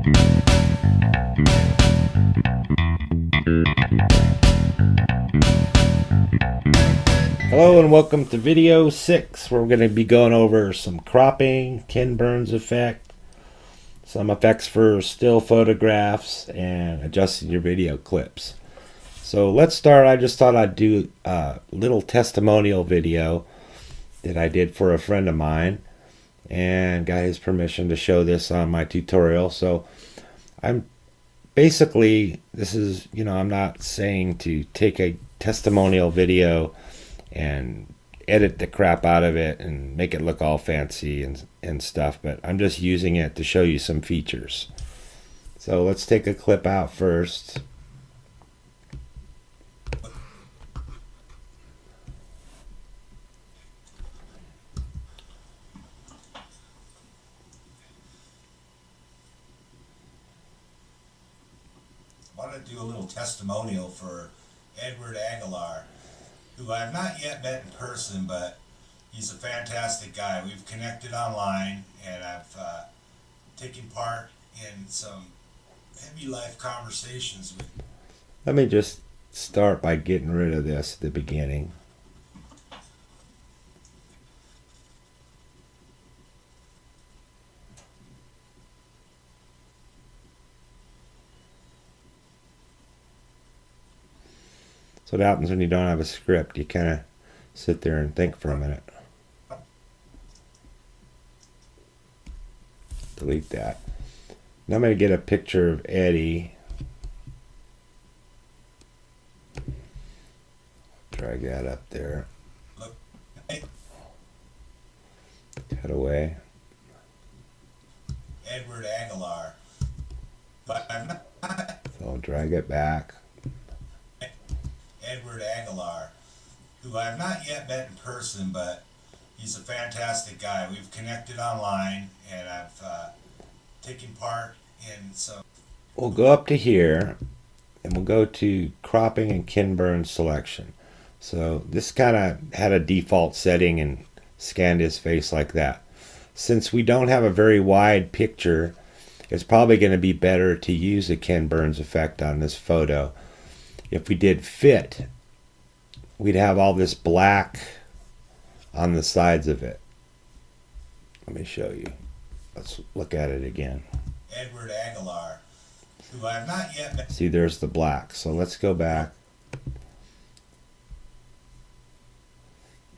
Hello and welcome to video 6, where we're going to be going over some cropping, Ken Burns effect, some effects for still photographs, and adjusting your video clips. So let's start. I just thought I'd do a little testimonial video that I did for a friend of mine and got his permission to show this on my tutorial. So I'm basically, this is, I'm not saying to take a testimonial video and edit the crap out of it and make it look all fancy and stuff, but I'm just using it to show you some features. So let's take a clip out first. I want to do a little testimonial for Edward Aguilar, who I've not yet met in person, but he's a fantastic guy. We've connected online, and I've taken part in some heavy life conversations with him. Let me just start by getting rid of this at the beginning. So what happens when you don't have a script, you kind of sit there and think for a minute. Delete that. Now I'm going to get a picture of Eddie. Drag that up there. Cut away. Edward Aguilar. But I'm not. So I'll drag it back. Edward Aguilar, who I've not yet met in person, but he's a fantastic guy. We've connected online, and I've taken part in some. We'll go up to here, and we'll go to cropping and Ken Burns selection. So this kind of had a default setting and scanned his face like that. Since we don't have a very wide picture, it's probably going to be better to use a Ken Burns effect on this photo. If we did fit, we'd have all this black on the sides of it. Let me show you. Let's look at it again. Edward Aguilar, who I have not yet met. See, there's the black. So let's go back.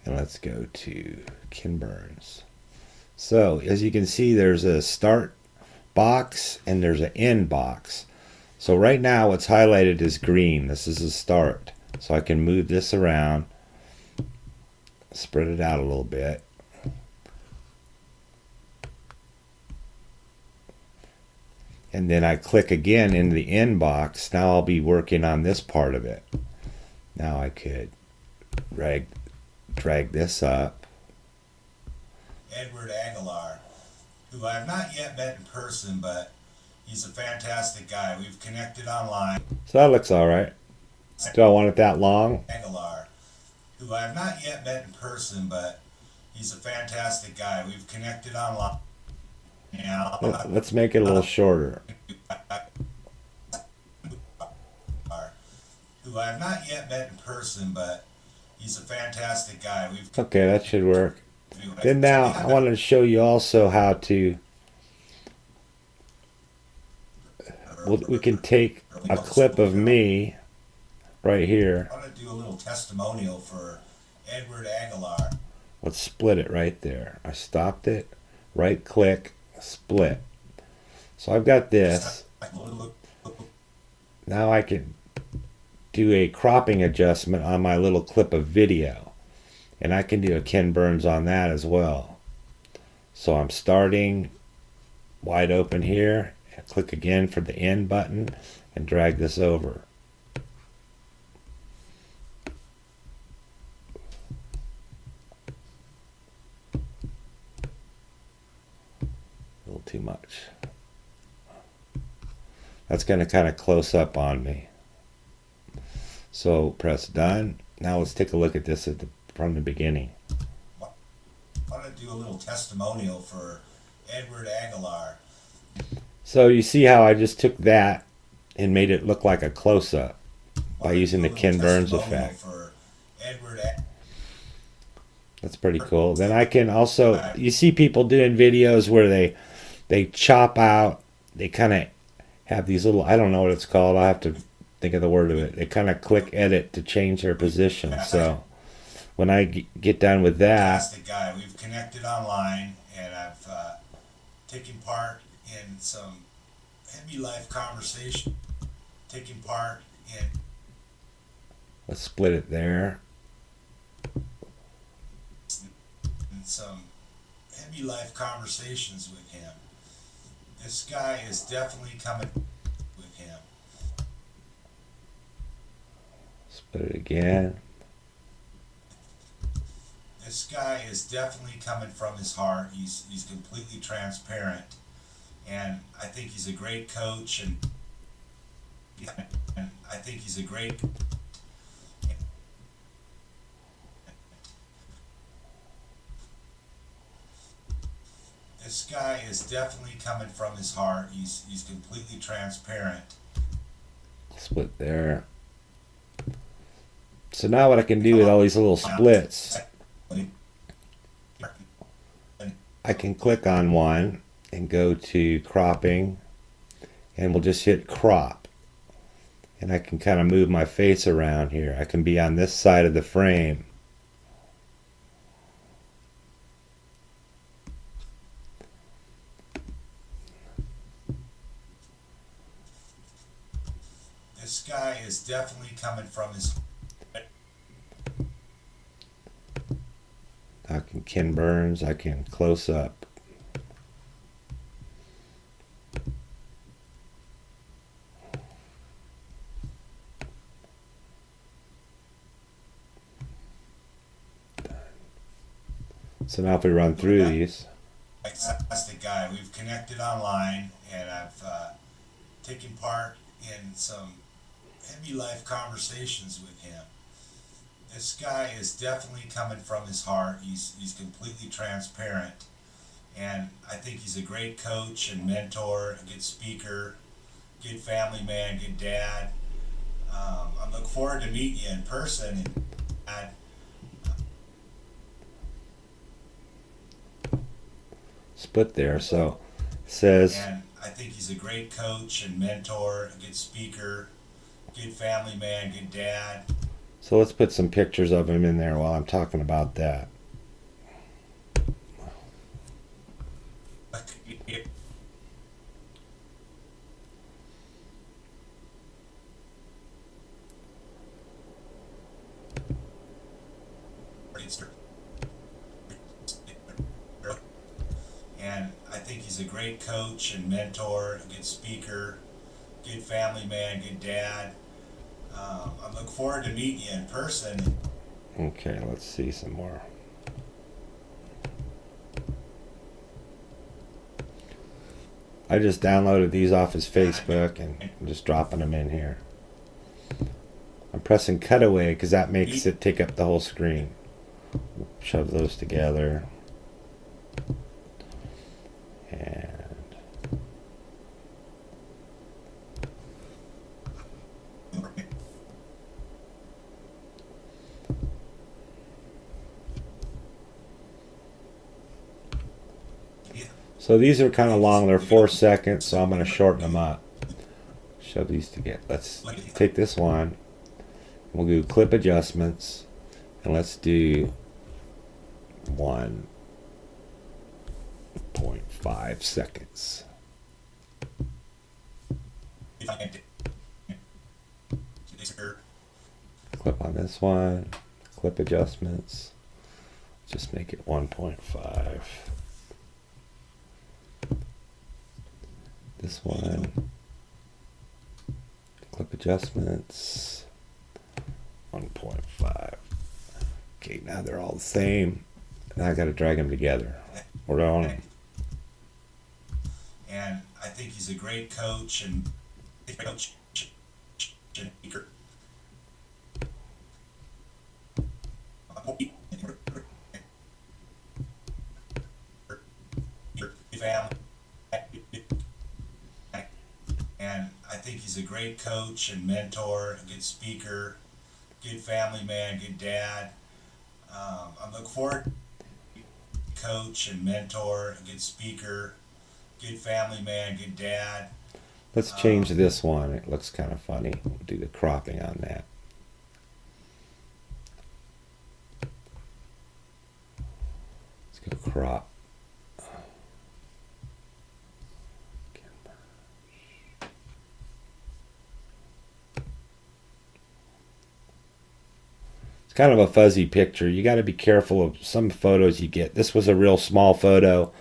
And let's go to Ken Burns. So as you can see, there's a start box and there's an end box. So right now what's highlighted is green. This is a start. So I can move this around, spread it out a little bit. And then I click again in the end box. Now I'll be working on this part of it. Now I could drag this up. Edward Aguilar, who I have not yet met in person, but he's a fantastic guy. We've connected online. So that looks all right. Do I want it that long? Aguilar, who I have not yet met in person, but he's a fantastic guy. We've connected online. Let's make it a little shorter. Who I have not yet met in person, but he's a fantastic guy. Okay, that should work. Then now I wanted to show you also how to. We can take a clip of me right here. I want to do a little testimonial for Edward Aguilar. Let's split it right there. I stopped it, right click, split. So I've got this. Now I can do a cropping adjustment on my little clip of video. And I can do a Ken Burns on that as well. So I'm starting wide open here. Click again for the end button and drag this over. A little too much. That's going to kind of close up on me. So press done. Now let's take a look at this from the beginning. I want to do a little testimonial for Edward Aguilar. So you see how I just took that and made it look like a close-up by using the Ken Burns effect. For Edward. That's pretty cool. Then I can also, you see people doing videos where they chop out, they kind of have these little, I don't know what it's called, I'll have to think of the word of it. They kind of click edit to change their position. So when I get done with that, Fantastic guy. We've connected online, and I've taken part in some heavy life conversation. Taking part in let's split it there. some heavy life conversations with him. This guy is definitely coming with him. Split it again. This guy is definitely coming from his heart. He's completely transparent, and I think he's a great coach, and I think he's a great. This guy is definitely coming from his heart. He's completely transparent. Split there. So now what I can do with all these little splits, I can click on one and go to cropping, and we'll just hit crop. And I can kind of move my face around here. I can be on this side of the frame. This guy is definitely coming from his. I can Ken Burns, I can close up. So now if we run through these. Fantastic guy. We've connected online, and I've taken part in some heavy life conversations with him. This guy is definitely coming from his heart. He's completely transparent, and I think he's a great coach and mentor, a good speaker, good family man, good dad. I look forward to meeting you in person. And Split there, so it says, and I think he's a great coach and mentor, a good speaker, good family man, good dad. so let's put some pictures of him in there while I'm talking about that. And I think he's a great coach and mentor, a good speaker, good family man, good dad. I look forward to meeting you in person. Okay, let's see some more. I just downloaded these off his Facebook and I'm just dropping them in here. I'm pressing cutaway because that makes it take up the whole screen. Shove those together. And so these are kind of long. They're 4 seconds, so I'm going to shorten them up. Shove these together. Let's take this one. We'll do clip adjustments, and let's do 1.5 seconds. Clip on this one. Clip adjustments. Just make it 1.5. This one. Clip adjustments. 1.5. Okay, now they're all the same. Now I got to drag them together. We're on. And I think he's a great coach and speaker. think he's a great coach and mentor, a good speaker, good family man, good dad. I look forward to coach and mentor, a good speaker, good family man, good dad. Let's change this one. It looks kind of funny. We'll do the cropping on that. Let's go crop. Kind of a fuzzy picture. You got to be careful of some photos you get. This was a real small photo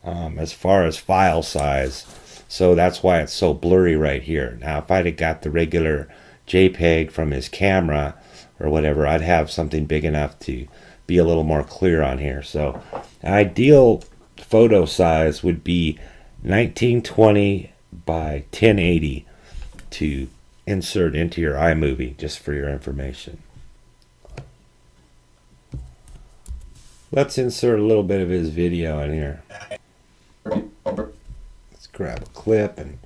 as far as file size, so that's why it's so blurry right here. Now if I'd have got the regular JPEG from his camera or whatever, I'd have something big enough to be a little more clear on here. So ideal photo size would be 1920 by 1080 to insert into your iMovie, just for your information. Let's insert a little bit of his video in here. Let's grab a clip and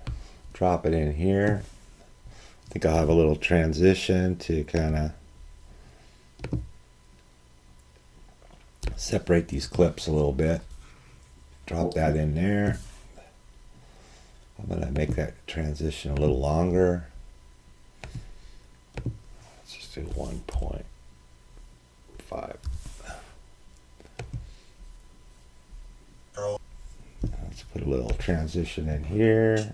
drop it in here. I think I'll have a little transition to kind of separate these clips a little bit. Drop that in there. I'm going to make that transition a little longer. Let's just do 1.5. Let's put a little transition in here.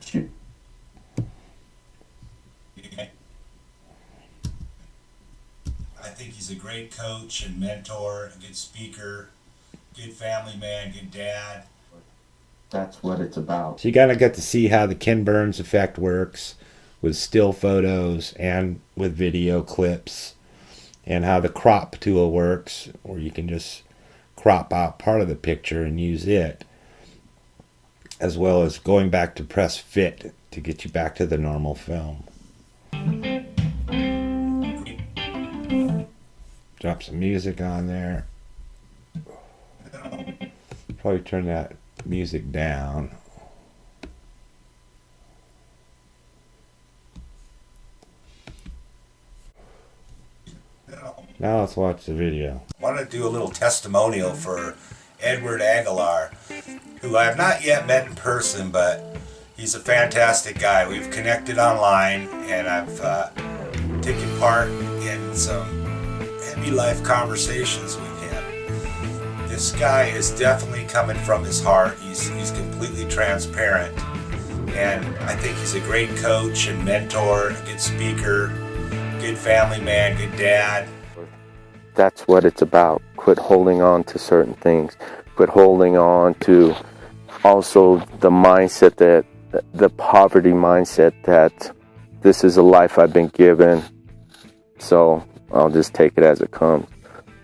I think he's a great coach and mentor, a good speaker, good family man, good dad. That's what it's about. So you gotta get to see how the Ken Burns effect works with still photos and with video clips, and how the crop tool works, or you can just crop out part of the picture and use it, as well as going back to press fit to get you back to the normal film. Drop some music on there. Probably turn that music down. Now let's watch the video. I want to do a little testimonial for Edward Aguilar, who I have not yet met in person, but he's a fantastic guy. We've connected online, and I've taken part in some heavy life conversations with him. This guy is definitely coming from his heart. He's completely transparent, and I think he's a great coach and mentor, a good speaker, good family man, good dad. That's what it's about. Quit holding on to certain things. Quit holding on to also the mindset that, the poverty mindset that this is a life I've been given, so I'll just take it as it comes.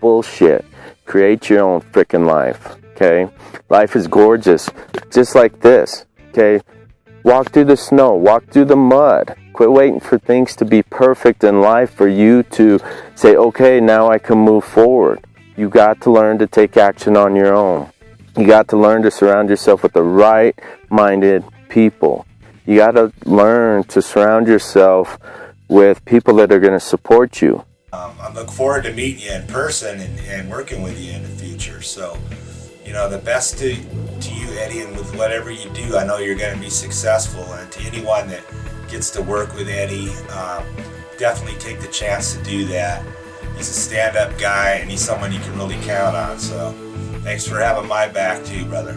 Bullshit. Create your own freaking life, okay? Life is gorgeous, just like this, okay? Walk through the snow, walk through the mud. Quit waiting for things to be perfect in life for you to say, okay, now I can move forward. You got to learn to take action on your own. You got to learn to surround yourself with the right-minded people. You got to learn to surround yourself with people that are going to support you. I look forward to meeting you in person and working with you in the future. So, you know, the best to you, Eddie, and with whatever you do, I know you're going to be successful. And to anyone that gets to work with Eddie, definitely take the chance to do that. He's a stand-up guy, and he's someone you can really count on. So thanks for having my back too, brother.